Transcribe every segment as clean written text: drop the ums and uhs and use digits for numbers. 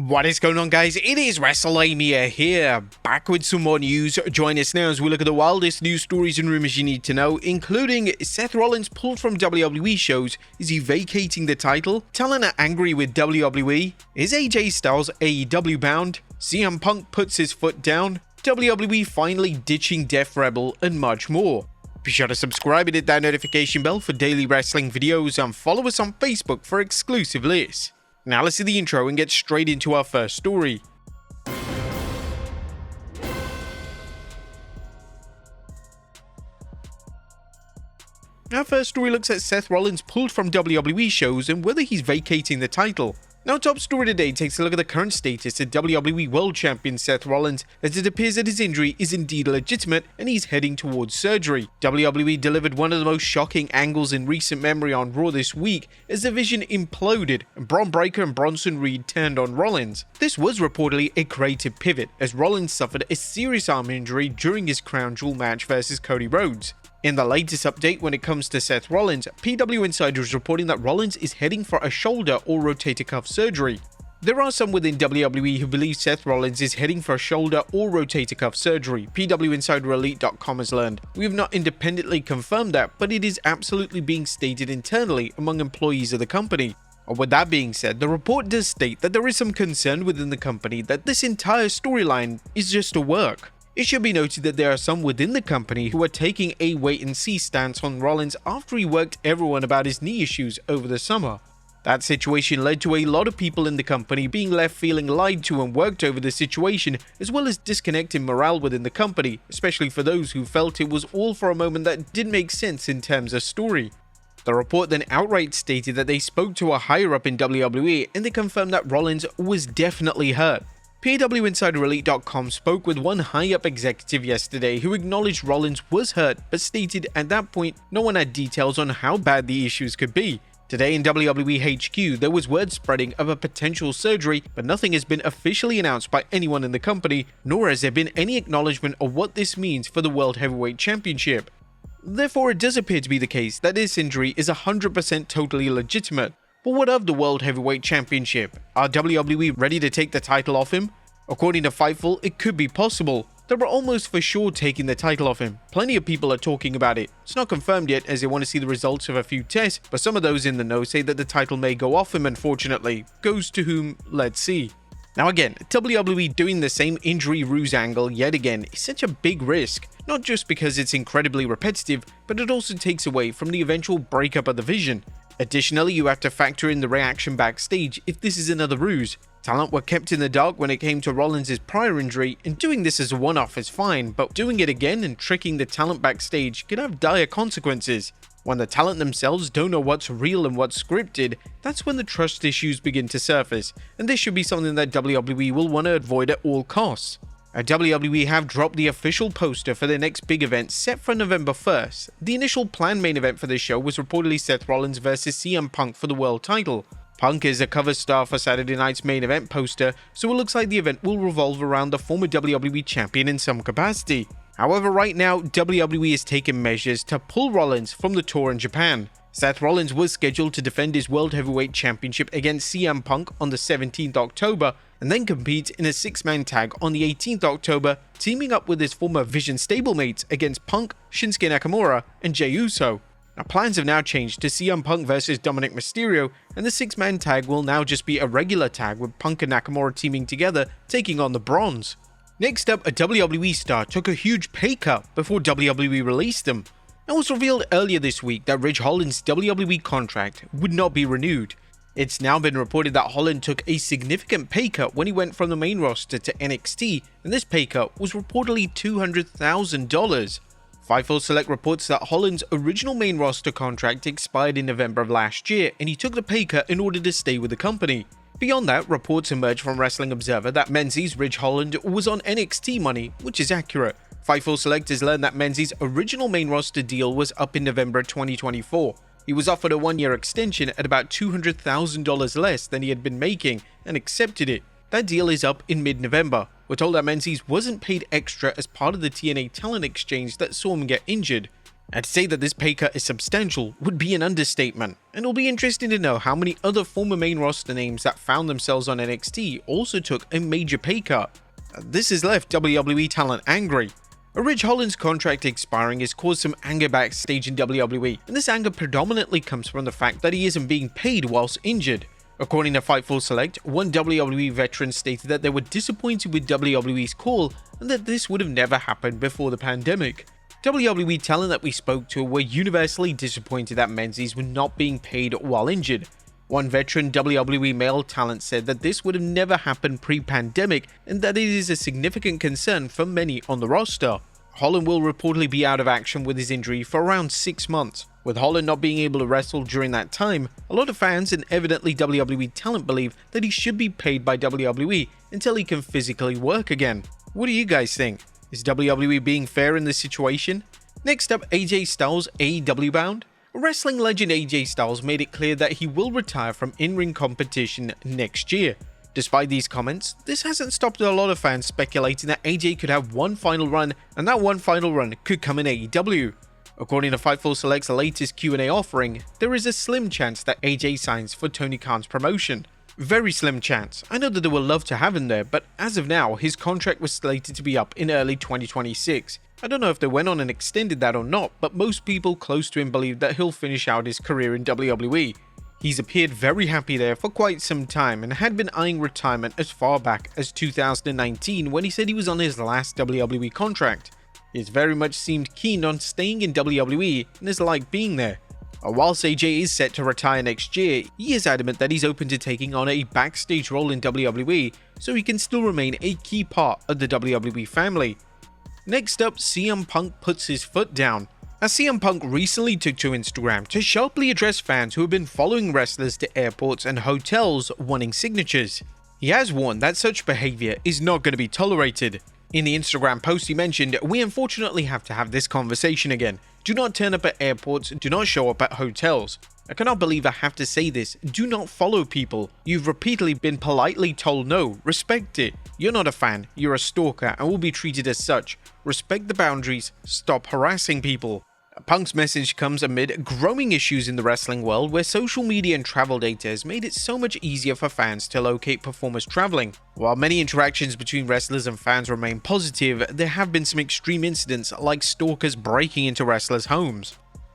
What is going on, guys? It is Wrestlelamia here, back with some more news. Join us now as we look at the wildest news stories and rumors you need to know, including Seth Rollins pulled from WWE shows, is he vacating the title, talent are angry with WWE, is AJ Styles AEW bound, CM Punk puts his foot down, WWE finally ditching Def Rebel, and much more. Be sure to subscribe and hit that notification bell for daily wrestling videos, and follow us on Facebook for exclusive lists. Now let's see the intro and get straight into our first story. Our first story looks at Seth Rollins pulled from WWE shows and whether he's vacating the title. Now, top story today takes a look at the current status of WWE World Champion Seth Rollins, as it appears that his injury is indeed legitimate and he's heading towards surgery. WWE delivered one of the most shocking angles in recent memory on Raw this week as the Vision imploded and Bron Breakker and Bronson Reed turned on Rollins. This was reportedly a creative pivot as Rollins suffered a serious arm injury during his Crown Jewel match versus Cody Rhodes. In the latest update when it comes to Seth Rollins, PW Insider is reporting that Rollins is heading for a shoulder or rotator cuff surgery. There are some within WWE who believe Seth Rollins is heading for a shoulder or rotator cuff surgery, PWInsiderElite.com has learned. We have not independently confirmed that, but it is absolutely being stated internally among employees of the company. With that being said, the report does state that there is some concern within the company that this entire storyline is just a work. It should be noted that there are some within the company who are taking a wait-and-see stance on Rollins after he worked everyone about his knee issues over the summer. That situation led to a lot of people in the company being left feeling lied to and worked over the situation, as well as disconnecting morale within the company, especially for those who felt it was all for a moment that didn't make sense in terms of story. The report then outright stated that they spoke to a higher-up in WWE and they confirmed that Rollins was definitely hurt. PWInsiderElite.com spoke with one high-up executive yesterday who acknowledged Rollins was hurt but stated at that point no one had details on how bad the issues could be. Today in WWE HQ there was word spreading of a potential surgery, but nothing has been officially announced by anyone in the company, nor has there been any acknowledgement of what this means for the World Heavyweight Championship. Therefore, it does appear to be the case that this injury is 100% totally legitimate. But what of the World Heavyweight Championship? Are WWE ready to take the title off him? According to Fightful, it could be possible. They were almost for sure taking the title off him. Plenty of people are talking about it. It's not confirmed yet as they want to see the results of a few tests, but some of those in the know say that the title may go off him, unfortunately. Goes to whom? Let's see. Now again, WWE doing the same injury ruse angle yet again is such a big risk, not just because it's incredibly repetitive, but it also takes away from the eventual breakup of the Vision. Additionally, you have to factor in the reaction backstage if this is another ruse. Talent were kept in the dark when it came to Rollins' prior injury, and doing this as a one-off is fine, but doing it again and tricking the talent backstage can have dire consequences. When the talent themselves don't know what's real and what's scripted, that's when the trust issues begin to surface, and this should be something that WWE will want to avoid at all costs. WWE have dropped the official poster for their next big event set for November 1st. The initial planned main event for this show was reportedly Seth Rollins vs CM Punk for the world title. Punk is a cover star for Saturday night's main event poster, so it looks like the event will revolve around the former WWE champion in some capacity. However, right now, WWE is taking measures to pull Rollins from the tour in Japan. Seth Rollins was scheduled to defend his World Heavyweight Championship against CM Punk on the 17th October, and then compete in a six-man tag on the 18th October, teaming up with his former Vision stablemates against Punk, Shinsuke Nakamura, and Jey Uso. Now, plans have now changed to CM Punk vs Dominic Mysterio, and the six-man tag will now just be a regular tag with Punk and Nakamura teaming together, taking on the Bronze. Next up, a WWE star took a huge pay cut before WWE released him. It was revealed earlier this week that Ridge Holland's WWE contract would not be renewed. It's now been reported that Holland took a significant pay cut when he went from the main roster to NXT, and this pay cut was reportedly $200,000. Fightful Select reports that Holland's original main roster contract expired in November of last year, and he took the pay cut in order to stay with the company. Beyond that, reports emerged from Wrestling Observer that Menzies' Ridge Holland was on NXT money, which is accurate. Fightful Select has learned that Menzies' original main roster deal was up in November 2024. He was offered a one-year extension at about $200,000 less than he had been making and accepted it. That deal is up in mid-November. We're told that Menzies wasn't paid extra as part of the TNA talent exchange that saw him get injured. And to say that this pay cut is substantial would be an understatement, and it'll be interesting to know how many other former main roster names that found themselves on NXT also took a major pay cut. This has left WWE talent angry. Ridge Holland's contract expiring has caused some anger backstage in WWE, and this anger predominantly comes from the fact that he isn't being paid whilst injured. According to Fightful Select, one WWE veteran stated that they were disappointed with WWE's call and that this would have never happened before the pandemic. WWE talent that we spoke to were universally disappointed that Menzies were not being paid while injured. One veteran WWE male talent said that this would have never happened pre-pandemic and that it is a significant concern for many on the roster. Holland will reportedly be out of action with his injury for around 6 months. With Holland not being able to wrestle during that time, a lot of fans and evidently WWE talent believe that he should be paid by WWE until he can physically work again. What do you guys think? Is WWE being fair in this situation? Next up, AJ Styles AEW bound? Wrestling legend AJ Styles made it clear that he will retire from in-ring competition next year. Despite these comments, this hasn't stopped a lot of fans speculating that AJ could have one final run, and that one final run could come in AEW. According to Fightful Select's latest Q&A offering, there is a slim chance that AJ signs for Tony Khan's promotion. Very slim chance. I know that they would love to have him there, but as of now, his contract was slated to be up in early 2026. I don't know if they went on and extended that or not, but most people close to him believe that he'll finish out his career in WWE. He's appeared very happy there for quite some time and had been eyeing retirement as far back as 2019 when he said he was on his last WWE contract. He has very much seemed keen on staying in WWE and has liked being there. Whilst AJ is set to retire next year, he is adamant that he's open to taking on a backstage role in WWE so he can still remain a key part of the WWE family. Next up, CM Punk puts his foot down. As CM Punk recently took to Instagram to sharply address fans who have been following wrestlers to airports and hotels wanting signatures. He has warned that such behavior is not going to be tolerated. In the Instagram post he mentioned, "We unfortunately have to have this conversation again. Do not turn up at airports, do not show up at hotels. I cannot believe I have to say this, do not follow people. You've repeatedly been politely told no, respect it. You're not a fan, you're a stalker and will be treated as such. Respect the boundaries, stop harassing people." Punk's message comes amid growing issues in the wrestling world where social media and travel data has made it so much easier for fans to locate performers traveling. While many interactions between wrestlers and fans remain positive, there have been some extreme incidents like stalkers breaking into wrestlers' homes.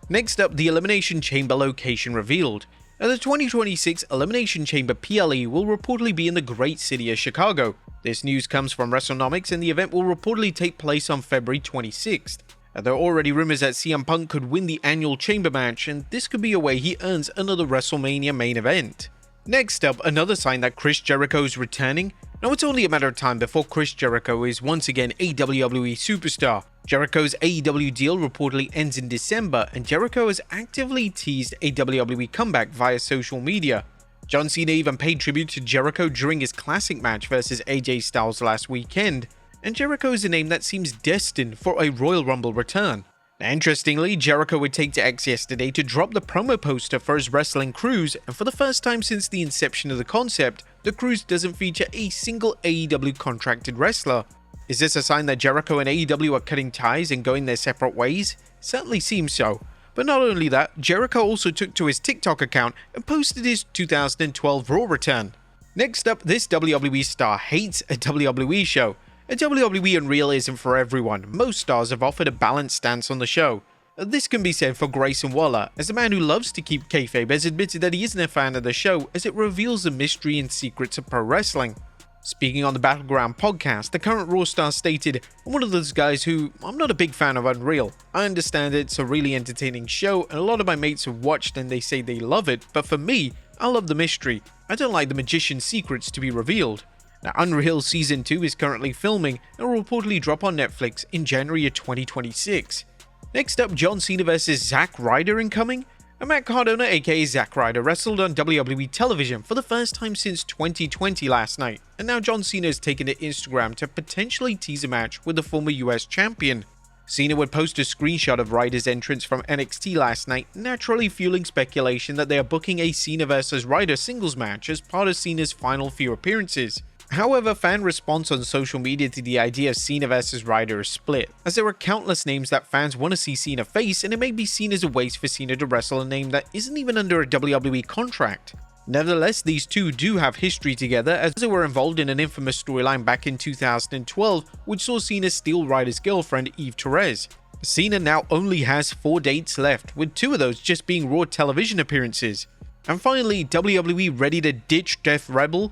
Next up, the Elimination Chamber location revealed. The 2026 Elimination Chamber PLE will reportedly be in the great city of Chicago. This news comes from WrestleNomics and the event will reportedly take place on February 26th. There are already rumors that CM Punk could win the annual Chamber match, and this could be a way he earns another WrestleMania main event. Next up, another sign that Chris Jericho is returning. Now it's only a matter of time before Chris Jericho is once again a WWE superstar. Jericho's AEW deal reportedly ends in December, and Jericho has actively teased a WWE comeback via social media. John Cena even paid tribute to Jericho during his classic match versus AJ Styles last weekend. And Jericho is a name that seems destined for a Royal Rumble return. Now, interestingly, Jericho would take to X yesterday to drop the promo poster for his wrestling cruise, and for the first time since the inception of the concept, the cruise doesn't feature a single AEW contracted wrestler. Is this a sign that Jericho and AEW are cutting ties and going their separate ways? Certainly seems so. But not only that, Jericho also took to his TikTok account and posted his 2012 Raw return. Next up, this WWE star hates a WWE show. A WWE Unreal isn't for everyone. Most stars have offered a balanced stance on the show. This can be said for Grayson Waller, as a man who loves to keep kayfabe has admitted that he isn't a fan of the show as it reveals the mystery and secrets of pro wrestling. Speaking on the Battleground podcast, the current Raw star stated, "I'm one of those guys who, I'm not a big fan of Unreal. I understand it's a really entertaining show and a lot of my mates have watched and they say they love it, but for me, I love the mystery. I don't like the magician's secrets to be revealed." Now, Unreal Season 2 is currently filming and will reportedly drop on Netflix in January of 2026. Next up, John Cena vs ZACK RYDER incoming. Matt Cardona aka ZACK RYDER wrestled on WWE television for the first time since 2020 last night, and now John Cena has taken to Instagram to potentially tease a match with the former US champion. Cena would post a screenshot of Ryder's entrance from NXT last night, naturally fueling speculation that they are booking a Cena vs. Ryder singles match as part of Cena's final few appearances. However, fan response on social media to the idea of CENA vs RYDER is split, as there are countless names that fans want to see CENA face, and it may be seen as a waste for CENA to wrestle a name that isn't even under a WWE contract. Nevertheless, these two do have history together, as they were involved in an infamous storyline back in 2012, which saw CENA steal RYDER's girlfriend Eve Torres. CENA now only has 4 dates left, with 2 of those just being Raw television appearances. And finally, WWE ready to ditch Death Rebel?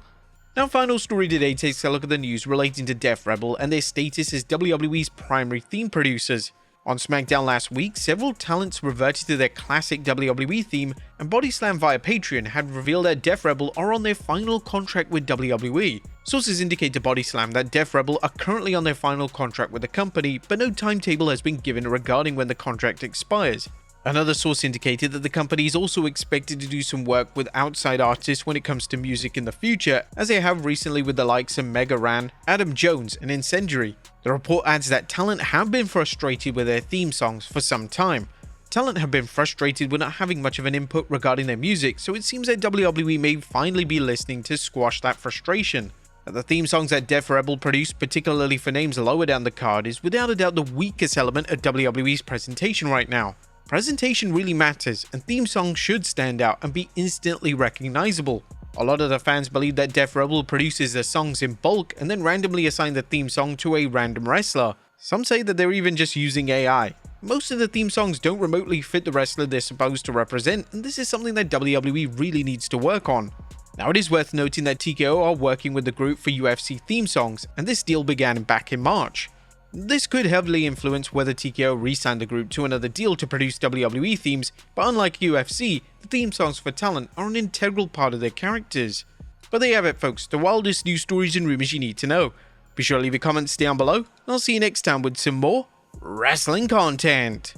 Now, final story today takes a look at the news relating to Death Rebel and their status as WWE's primary theme producers. On SmackDown last week, several talents reverted to their classic WWE theme, and Bodyslam via Patreon had revealed that Death Rebel are on their final contract with WWE. Sources indicate to Bodyslam that Death Rebel are currently on their final contract with the company, but no timetable has been given regarding when the contract expires. Another source indicated that the company is also expected to do some work with outside artists when it comes to music in the future, as they have recently with the likes of Mega Ran, Adam Jones, and Incendiary. The report adds that talent have been frustrated with their theme songs for some time. Talent have been frustrated with not having much of an input regarding their music, so it seems that WWE may finally be listening to squash that frustration. The theme songs that Death Rebel produced, particularly for names lower down the card, is without a doubt the weakest element of WWE's presentation right now. Presentation really matters, and theme songs should stand out and be instantly recognizable. A lot of the fans believe that Death Rebel produces the songs in bulk and then randomly assign the theme song to a random wrestler. Some say that they're even just using AI. Most of the theme songs don't remotely fit the wrestler they're supposed to represent, and this is something that WWE really needs to work on. Now, it is worth noting that TKO are working with the group for UFC theme songs, and this deal began back in March. This could heavily influence whether TKO re-signed the group to another deal to produce WWE themes, but unlike UFC, the theme songs for talent are an integral part of their characters. But there you have it, folks, the wildest news stories and rumors you need to know. Be sure to leave your comments down below, and I'll see you next time with some more wrestling content.